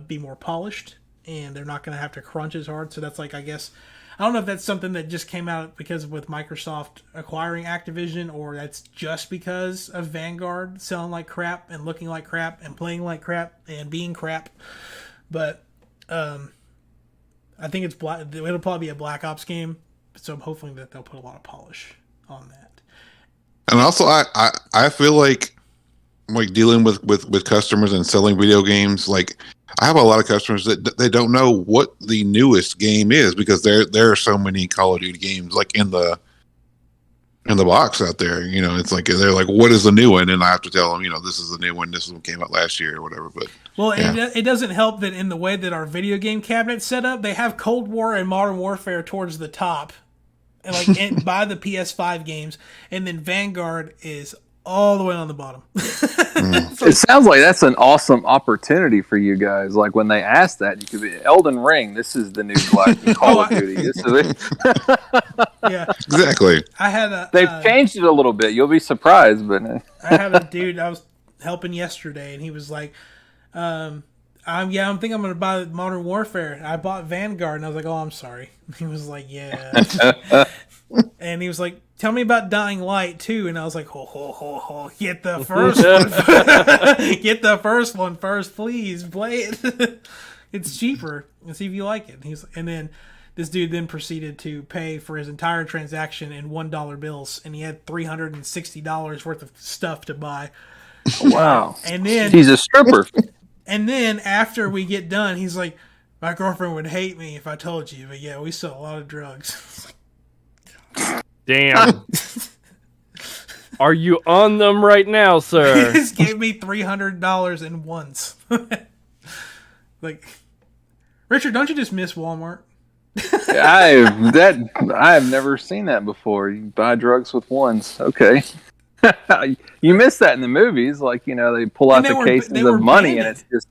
be more polished, and they're not going to have to crunch as hard. So that's like, I guess, I don't know if that's something that just came out because with Microsoft acquiring Activision, or that's just because of Vanguard selling like crap and looking like crap and playing like crap and being crap. But I think it'll probably be a Black Ops game, so I'm hoping that they'll put a lot of polish on that. And also, I feel like dealing with customers and selling video games, like I have a lot of customers that they don't know what the newest game is because there are so many Call of Duty games like in the box out there. You know, it's like they're like, what is the new one? And I have to tell them, this is the new one. This one came out last year or whatever. But it doesn't help that in the way that our video game cabinet's set up, they have Cold War and Modern Warfare towards the top, and like by the PS5 games, and then Vanguard is all the way on the bottom. It sounds like that's an awesome opportunity for you guys. Like when they asked that, you could be Elden Ring. This is the new Call of Duty. This is it. Yeah, exactly. They've changed it a little bit. You'll be surprised, but I have a dude I was helping yesterday, and he was like, I'm thinking I'm going to buy Modern Warfare. I bought Vanguard, and I was like, oh, I'm sorry. He was like, yeah. And he was like, tell me about Dying Light, too. And I was like, ho, get the first one. Get the first one first, please. Play it. It's cheaper. And see if you like it. And then this dude then proceeded to pay for his entire transaction in $1 bills. And he had $360 worth of stuff to buy. Wow. And then he's a stripper. And then after we get done, he's like, my girlfriend would hate me if I told you, but yeah, we sell a lot of drugs. Damn. Are you on them right now, sir? He just gave me $300 in once. Like, Richard, don't you just miss Walmart? I've never seen that before. You buy drugs with ones. Okay. You miss that in the movies, like they pull out the cases of money, banded. And it's just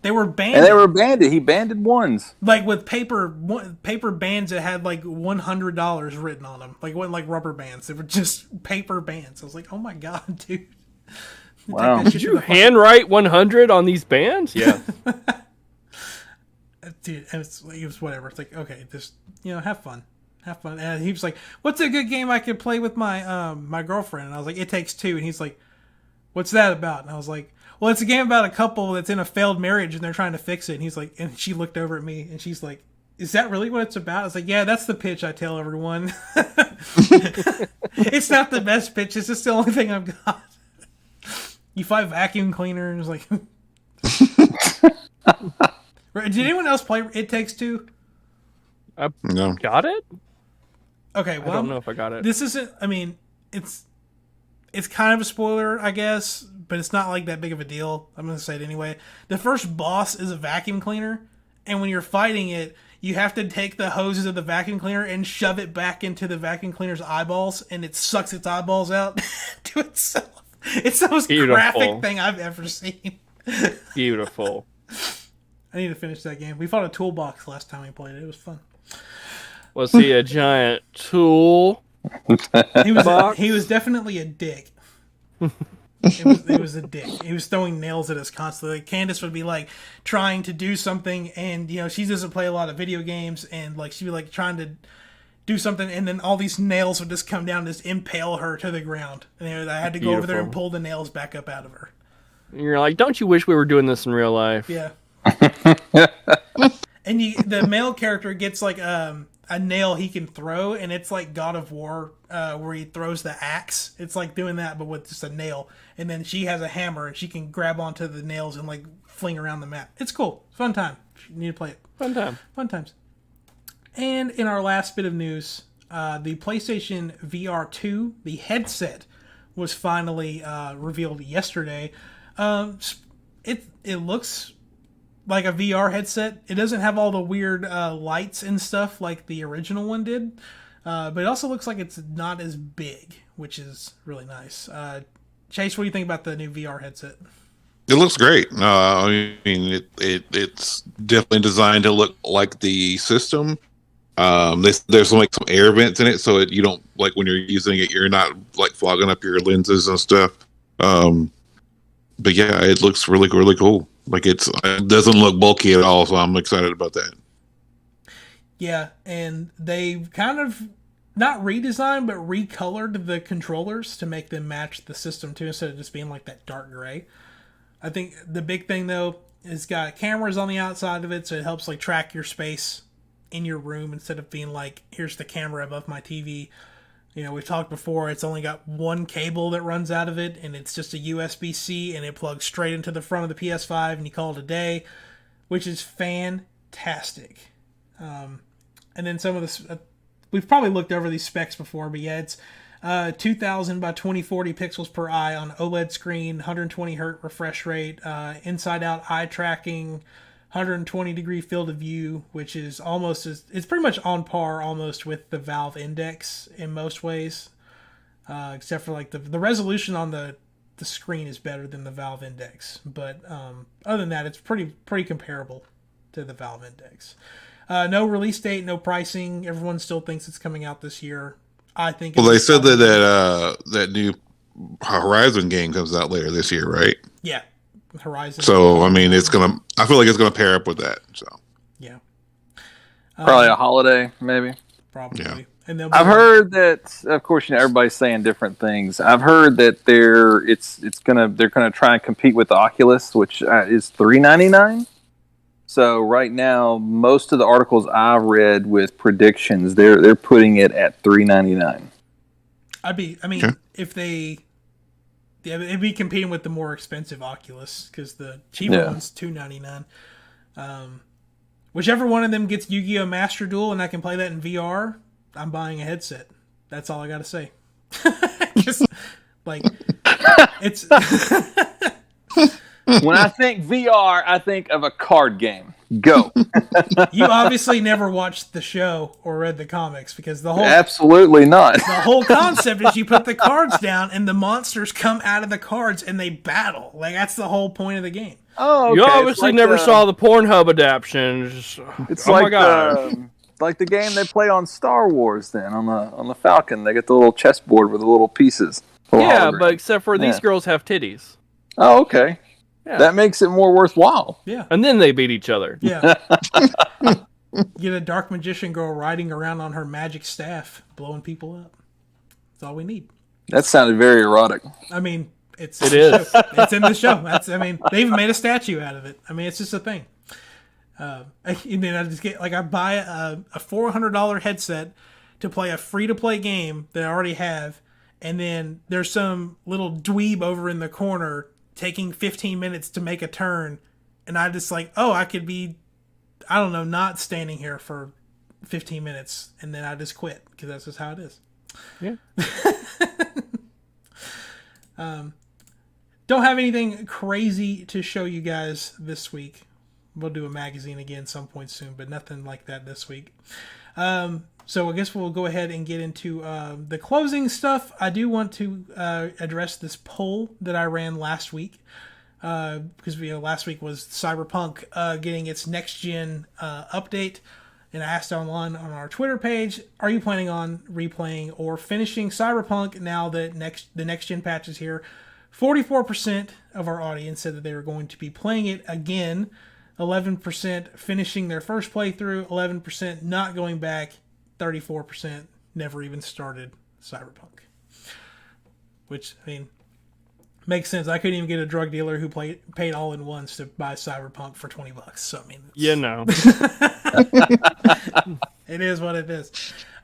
they were banded. And they were banded. He banded ones, like with paper bands that had like $100 written on them, like it wasn't like rubber bands. They were just paper bands. I was like, oh my god, dude! Wow, did you handwrite 100 on these bands? Yeah, dude. And it was whatever. It's like, okay, just have fun. Have fun. And he was like, what's a good game I could play with my my girlfriend? And I was like, It Takes Two. And he's like, what's that about? And I was like, well, it's a game about a couple that's in a failed marriage and they're trying to fix it. And he's like, and she looked over at me and she's like, is that really what it's about? I was like, yeah, that's the pitch I tell everyone. It's not the best pitch. It's just the only thing I've got. You fight vacuum cleaners. Like, did anyone else play It Takes Two? I No. got it? Okay, well, I don't know if I got it. This isn't. I mean, it's kind of a spoiler, I guess, but it's not like that big of a deal. I'm gonna say it anyway. The first boss is a vacuum cleaner, and when you're fighting it, you have to take the hoses of the vacuum cleaner and shove it back into the vacuum cleaner's eyeballs, and it sucks its eyeballs out to itself. It's the most graphic thing I've ever seen. Beautiful. I need to finish that game. We fought a toolbox last time we played it. It was fun. Was he a giant tool? He was definitely a dick. It was a dick. He was throwing nails at us constantly. Like, Candace would be like trying to do something, and she doesn't play a lot of video games, and like she'd be like trying to do something, and then all these nails would just come down and just impale her to the ground. And I had to go over there and pull the nails back up out of her. And you're like, don't you wish we were doing this in real life? Yeah. And the male character gets like a nail he can throw, and it's like God of War, where he throws the axe. It's like doing that, but with just a nail. And then she has a hammer, and she can grab onto the nails and like fling around the map. It's cool. It's a fun time. You need to play it. Fun time. Fun times. And in our last bit of news, The PlayStation VR2, the headset, was finally revealed yesterday. It looks like a VR headset. It doesn't have all the weird lights and stuff like the original one did, but it also looks like it's not as big, which is really nice. Chase, what do you think about the new VR headset? It looks great. I mean, it's definitely designed to look like the system. There's like some air vents in it, so you don't, like, when you're using it, you're not like fogging up your lenses and stuff. But yeah, it looks really, really cool. Like, it doesn't look bulky at all, so I'm excited about that. Yeah, and they kind of not redesigned, but recolored the controllers to make them match the system too, instead of just being like that dark gray. I think the big thing though is got cameras on the outside of it, so it helps like track your space in your room instead of being like, here's the camera above my TV. You know, we've talked before, it's only got one cable that runs out of it, and it's just a USB-C, and it plugs straight into the front of the PS5, and you call it a day, which is fantastic. And then some of the... we've probably looked over these specs before, but yeah, it's 2000 by 2040 pixels per eye on OLED screen, 120 hertz refresh rate, inside-out eye tracking, 120 degree field of view, which is it's pretty much on par almost with the Valve Index in most ways, except for like the resolution on the screen is better than the Valve Index, but other than that, it's pretty comparable to the Valve Index. No release date, no pricing. Everyone still thinks it's coming out this year. I think. Well, they said that new Horizon game comes out later this year, right? Yeah. Horizon. So I mean, I feel like it's gonna pair up with that. So yeah, probably a holiday, maybe. Probably. Yeah. And I've heard that, of course, everybody's saying different things. I've heard that they're gonna try and compete with the Oculus, which is $399. So right now, most of the articles I've read with predictions, they're putting it at $399. If they. Yeah, it'd be competing with the more expensive Oculus, because the cheaper one's $299. Whichever one of them gets Yu-Gi-Oh! Master Duel and I can play that in VR, I'm buying a headset. That's all I gotta say. Just, like, it's... When I think VR, I think of a card game. Go. You obviously never watched the show or read the comics, because the whole... Absolutely not. The whole concept is you put the cards down and the monsters come out of the cards and they battle. Like, that's the whole point of the game. Oh, okay. You obviously never saw the Pornhub adaptations. It's my God. Like the game they play on Star Wars then, on the Falcon. They get the little chessboard with the little pieces. Yeah, but except for these girls have titties. Oh, okay. Yeah. That makes it more worthwhile. Yeah. And then they beat each other. Yeah. Get a dark magician girl riding around on her magic staff, blowing people up. That's all we need. That sounded very erotic. I mean, it is. It's in the show. They even made a statue out of it. I mean, it's just a thing. And then I buy a $400 headset to play a free-to-play game that I already have, and then there's some little dweeb over in the corner taking 15 minutes to make a turn, and I just I could be, I don't know, not standing here for 15 minutes, and then I just quit, because that's just how it is. Yeah. Don't have anything crazy to show you guys this week. We'll do a magazine again some point soon, but nothing like that this week. So I guess we'll go ahead and get into the closing stuff. I do want to address this poll that I ran last week, because last week was Cyberpunk getting its next-gen update, and I asked online on our Twitter page, are you planning on replaying or finishing Cyberpunk now that the next-gen patch is here? 44% of our audience said that they were going to be playing it again, 11% finishing their first playthrough, 11% not going back, 34% never even started Cyberpunk. Which, I mean, makes sense. I couldn't even get a drug dealer who paid all in once to buy Cyberpunk for $20. So, I mean... It is what it is.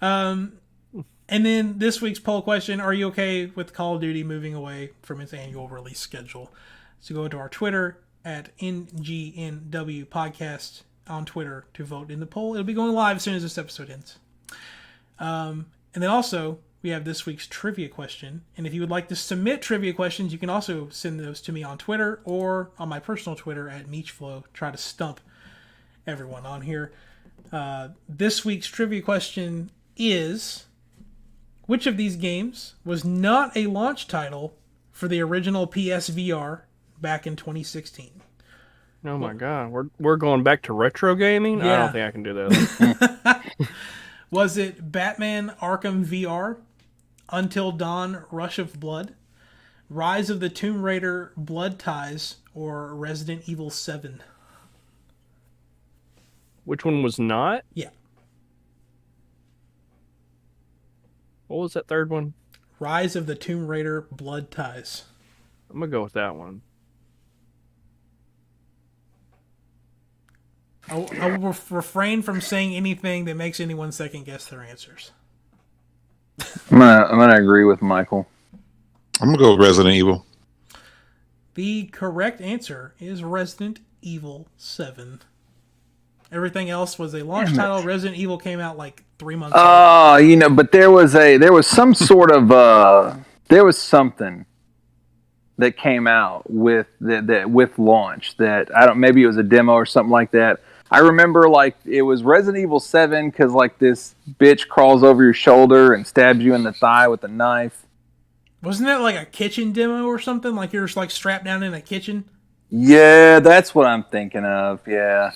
And then this week's poll question, are you okay with Call of Duty moving away from its annual release schedule? So go to our Twitter at NGNW Podcast on Twitter to vote in the poll. It'll be going live as soon as this episode ends. And then also, we have this week's trivia question. And if you would like to submit trivia questions, you can also send those to me on Twitter or on my personal Twitter at Meechflow. Try to stump everyone on here. This week's trivia question is, which of these games was not a launch title for the original PSVR back in 2016? Oh my god, we're going back to retro gaming? Yeah. I don't think I can do that. Was it Batman Arkham VR, Until Dawn Rush of Blood, Rise of the Tomb Raider Blood Ties, or Resident Evil 7? Which one was not? Yeah. What was that third one? Rise of the Tomb Raider Blood Ties. I'm gonna go with that one. I will refrain from saying anything that makes anyone second guess their answers. I'm gonna agree with Michael. I'm gonna go with Resident Evil. The correct answer is Resident Evil 7. Everything else was a launch title. Resident Evil came out like 3 months ago. Oh, but there was some sort of there was something that came out with with launch that maybe it was a demo or something like that. I remember like it was Resident Evil 7 because like this bitch crawls over your shoulder and stabs you in the thigh with a knife. Wasn't that like a kitchen demo or something? Like you're just like strapped down in a kitchen? Yeah, that's what I'm thinking of. Yeah.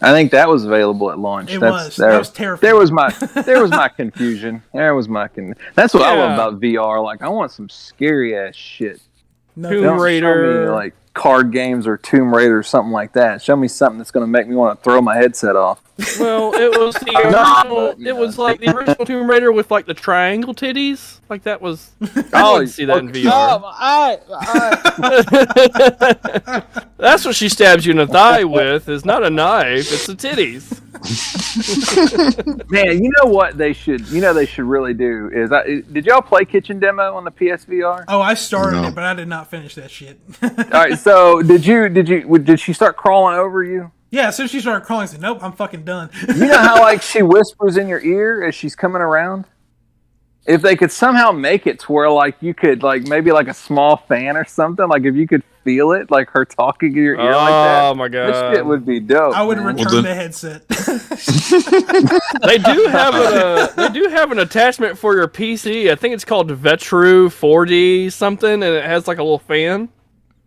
I think that was available at launch. That was terrifying. There was my confusion. That's what I love about VR. Like, I want some scary ass shit. Tomb Raider, show me, like card games or Tomb Raider or something like that. Show me something that's going to make me want to throw my headset off. Well, it was the original. It was like the original Tomb Raider with like the triangle titties. Like that was. I didn't see that in VR. That's what she stabs you in the thigh with. Is not a knife. It's the titties. Man, you know what they should? They should really do is. Did y'all play Kitchen Demo on the PSVR? Oh, I started it, but I did not finish that shit. All right, so did she start crawling over you? Yeah, as soon as she started crawling, I said, "Nope, I'm fucking done." You know how like she whispers in your ear as she's coming around? If they could somehow make it to where like you could like maybe like a small fan or something, like if you could feel it, like her talking in your ear like that. Oh my god, this shit would be dope. I would return the headset. They do have an attachment for your PC. I think it's called Vetru 4D something, and it has like a little fan.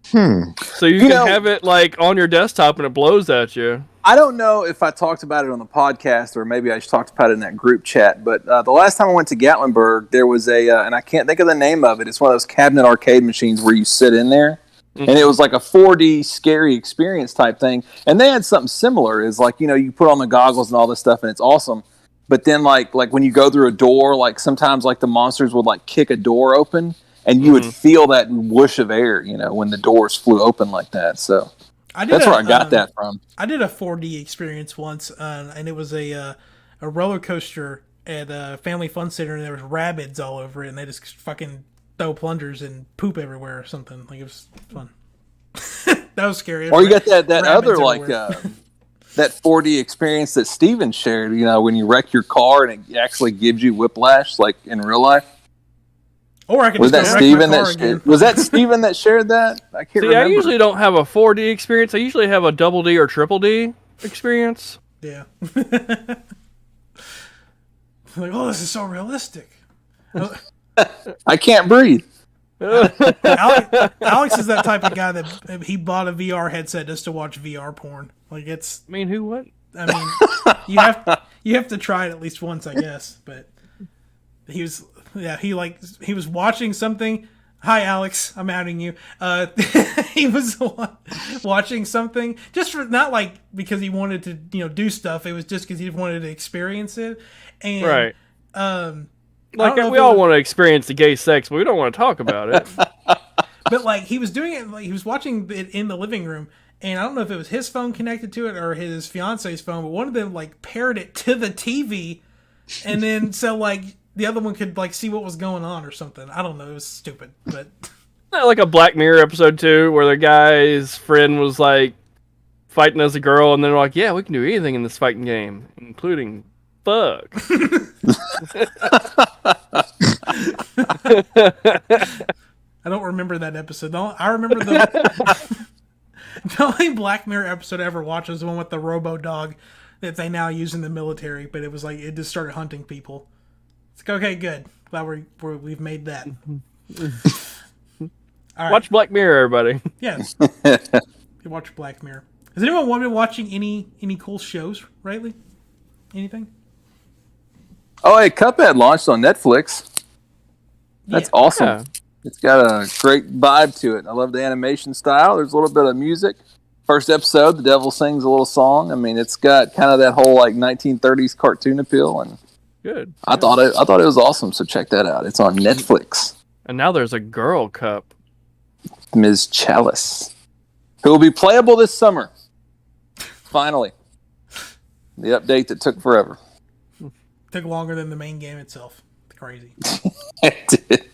So you can have it like on your desktop and it blows at you. I don't know if I talked about it on the podcast or maybe I just talked about it in that group chat, but the last time I went to Gatlinburg, there was and I can't think of the name of it. It's one of those cabinet arcade machines where you sit in there, and it was like a 4D scary experience type thing. And they had something similar. Is like, you put on the goggles and all this stuff, and it's awesome. But then like when you go through a door, like sometimes like the monsters would like kick a door open, and you would feel that whoosh of air, when the doors flew open like that. So that's where I got that from. I did a 4D experience once, and it was a roller coaster at a Family Fun Center, and there was rabbits all over it, and they just fucking throw plungers and poop everywhere or something. Like, it was fun. That was scary. Or you got that other like that 4D experience that Steven shared. When you wreck your car and it actually gives you whiplash, like in real life. Or I can was just that Steven that shared that? I can't remember. I usually don't have a 4D experience. I usually have a double D or triple D experience. Yeah. Like, oh, this is so realistic. I can't breathe. Alex is that type of guy that he bought a VR headset just to watch VR porn. Like, it's. I mean, who would? I mean, you have to try it at least once, I guess. But he was watching something. Hi, Alex. I'm outing you. He was watching something just for not like because he wanted to do stuff. It was just because he wanted to experience it. And right. Like we all want to experience the gay sex, but we don't want to talk about it. But like he was doing it, like he was watching it in the living room, and I don't know if it was his phone connected to it or his fiance's phone, but one of them like paired it to the TV, and then so like the other one could like see what was going on or something. I don't know. It was stupid, but like a Black Mirror episode too, where the guy's friend was like fighting as a girl, and they're like, "Yeah, we can do anything in this fighting game, including fuck? I don't remember that episode. I remember the the only Black Mirror episode I ever watched was the one with the robo dog that they now use in the military. But it was like it just started hunting people. It's like, okay, good. Glad we've made that. All right. Watch Black Mirror, everybody. Yes. You watch Black Mirror. Has anyone been watching any cool shows lately? Anything? Oh, hey, Cuphead launched on Netflix. That's awesome. Yeah. It's got a great vibe to it. I love the animation style. There's a little bit of music. First episode, the devil sings a little song. I mean, it's got kind of that whole like 1930s cartoon appeal, and Good. I thought it was awesome. So check that out. It's on Netflix. And now there's a girl cup. Ms. Chalice, who will be playable this summer. Finally, the update that took forever. Took longer than the main game itself. It's crazy. It did.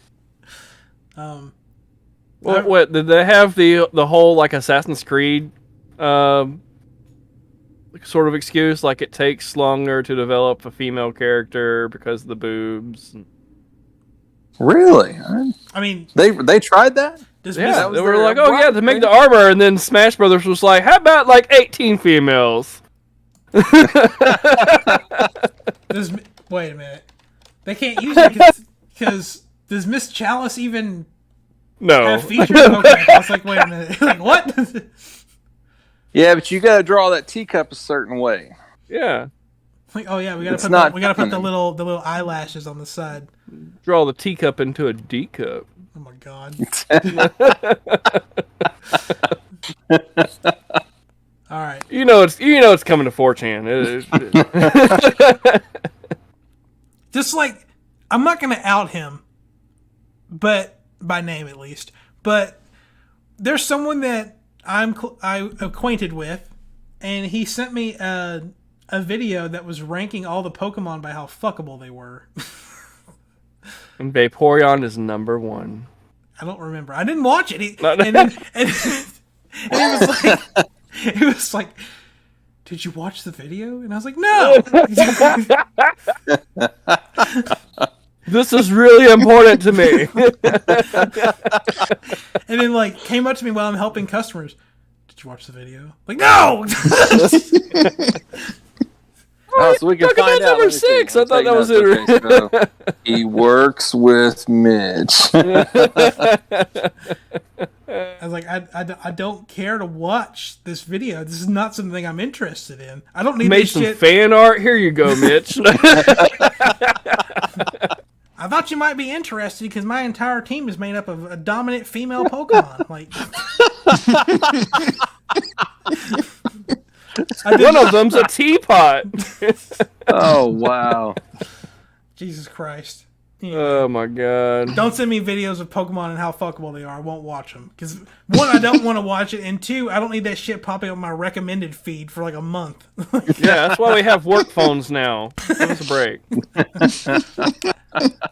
What did they have the whole like Assassin's Creed sort of excuse, like it takes longer to develop a female character because of the boobs? Really? I mean, They tried that? Yeah, was they were their like, oh yeah, to make thing? the armor, and then Smash Brothers was like, how about like 18 females? Wait a minute. They can't use it because does Miss Chalice even No. have features? Okay, I was like, wait a minute. Like, what? Yeah, but you got to draw that teacup a certain way. Yeah. Like, oh yeah, we gotta It's put not we gotta put the happening. little eyelashes on the side. Draw the teacup into a D cup. Oh my god. All right. You know it's coming to 4chan. Just like I'm not gonna out him, but by name at least. But there's someone that I'm acquainted with, and he sent me a video that was ranking all the Pokemon by how fuckable they were. And Vaporeon is number 1. I don't remember. I didn't watch it. It was like, did you watch the video? And I was like, no. This is really important to me. And then like came up to me while I'm helping customers. Did you watch the video? Like, no. Oh, so we can find out. Number 6. I thought that was it. Okay, so he works with Mitch. I was like, I don't care to watch this video. This is not something I'm interested in. I don't need Made this some shit. fan art. Here you go, Mitch. I thought you might be interested because my entire team is made up of a dominant female Pokemon. Like, One of them's a teapot. Oh, wow. Jesus Christ. Oh my god. Don't send me videos of Pokemon and how fuckable they are. I won't watch them. Because, one, I don't want to watch it, and two, I don't need that shit popping up my recommended feed for like a month. Yeah, that's why we have work phones now. Give us a break.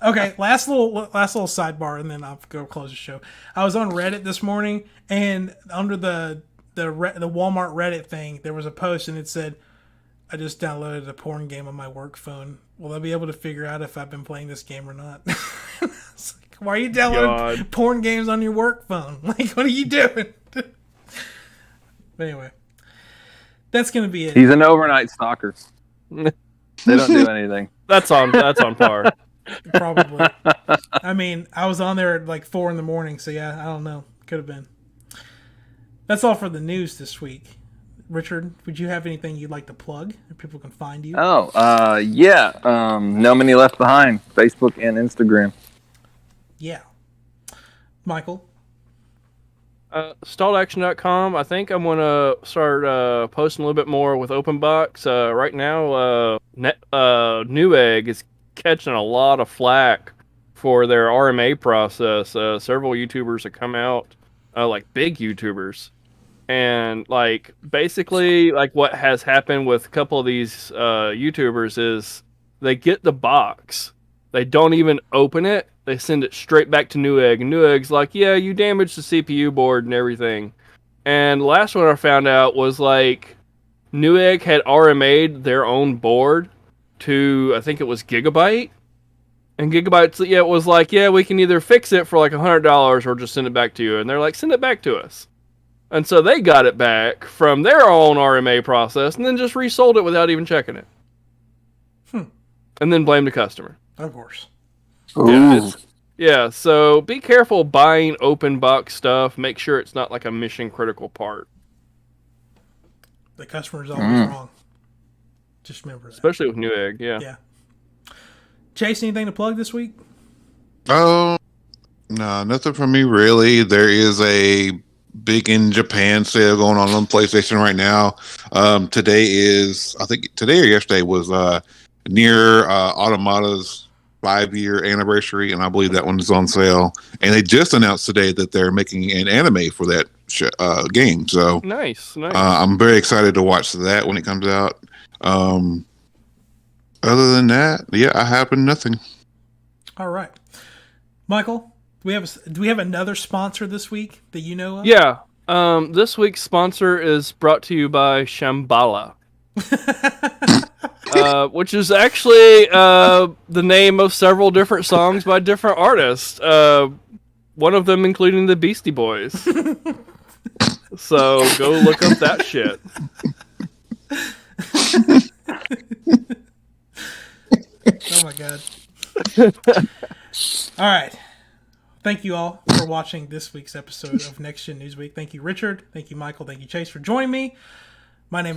Okay, last little sidebar, and then I'll go close the show. I was on Reddit this morning, and under the Walmart Reddit thing, there was a post, and it said, I just downloaded a porn game on my work phone. Will I be able to figure out if I've been playing this game or not? It's like, why are you downloading porn games on your work phone? Like, what are you doing? But anyway, that's going to be it. He's an overnight stalker. They don't do anything. That's on par. Probably. I mean, I was on there at like 4 a.m, so yeah, I don't know. Could have been. That's all for the news this week. Richard, would you have anything you'd like to plug where people can find you? Oh, yeah. No Many Left Behind, Facebook and Instagram. Yeah. Michael? StalledAction.com. I think I'm going to start posting a little bit more with OpenBox. Right now, Newegg is catching a lot of flack for their RMA process. Several YouTubers have come out, like big YouTubers. And like basically like what has happened with a couple of these YouTubers is they get the box, they don't even open it, they send it straight back to Newegg, and Newegg's like, yeah, you damaged the CPU board and everything. And the last one I found out was like Newegg had RMA'd their own board, to, I think it was Gigabyte. And Gigabyte's, it was like, yeah, we can either fix it for like $100 or just send it back to you. And they're like, send it back to us. And so they got it back from their own RMA process and then just resold it without even checking it. And then blame the customer. Of course. Yeah, so be careful buying open box stuff. Make sure it's not like a mission critical part. The customer's always wrong. Just remember that. Especially with Newegg, yeah. Yeah. Chase, anything to plug this week? Oh, no, nothing from me really. There is a big in Japan sale going on PlayStation right now. Today I think today or yesterday was near Automata's 5-year anniversary, and I believe that one is on sale. And they just announced today that they're making an anime for that game. So nice. I'm very excited to watch that when it comes out. Other than that, yeah, I have nothing. All right, Michael, do we have another sponsor this week that you know of? Yeah. This week's sponsor is brought to you by Shambhala. Which is actually the name of several different songs by different artists. One of them including the Beastie Boys. So go look up that shit. Oh my god. All right. Thank you all for watching this week's episode of Next Gen Newsweek. Thank you, Richard. Thank you, Michael. Thank you, Chase, for joining me. My name